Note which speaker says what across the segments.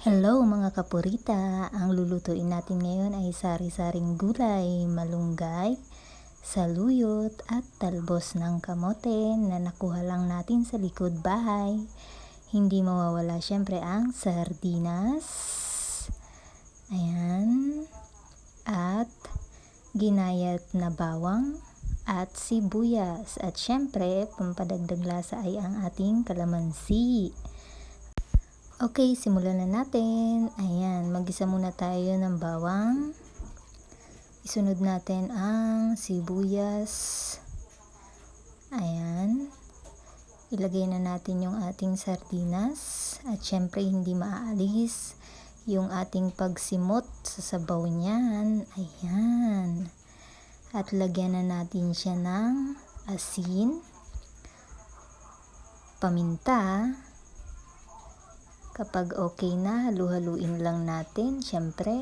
Speaker 1: Hello mga kapurita! Ang lulutuin natin ngayon ay sari-saring gulay, malunggay, saluyot at talbos ng kamote na nakuha lang natin sa likod bahay. Hindi mawawala syempre ang sardinas. Ayan. At ginayat na bawang at sibuyas. At syempre, pampadagdag lasa ay ang ating kalamansi. Okay, simulan na natin. Ayan, mag-isa muna tayo ng bawang. Isunod natin ang sibuyas. Ayan. Ilagay na natin yung ating sardinas. At syempre, hindi maaalis yung ating pagsimot sa sabaw niyan. Ayan. At lagyan na natin siya ng asin, paminta. Kapag okay na, halu-haluin lang natin, syempre.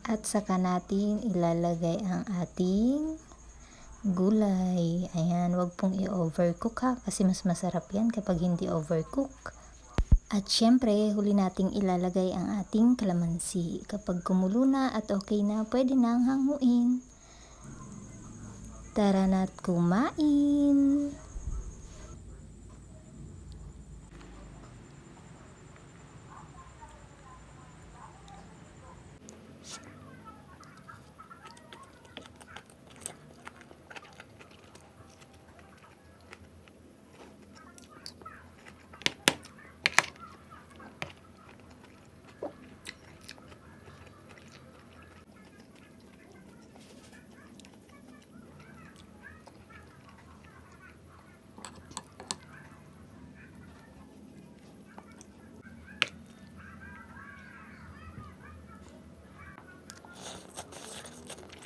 Speaker 1: At saka natin ilalagay ang ating gulay. Ayan, wag pong i-overcook ha, kasi mas masarap yan kapag hindi overcook. At syempre, huli nating ilalagay ang ating kalamansi. Kapag kumulo na at okay na, pwede nang hanguin. Tara na't kumain!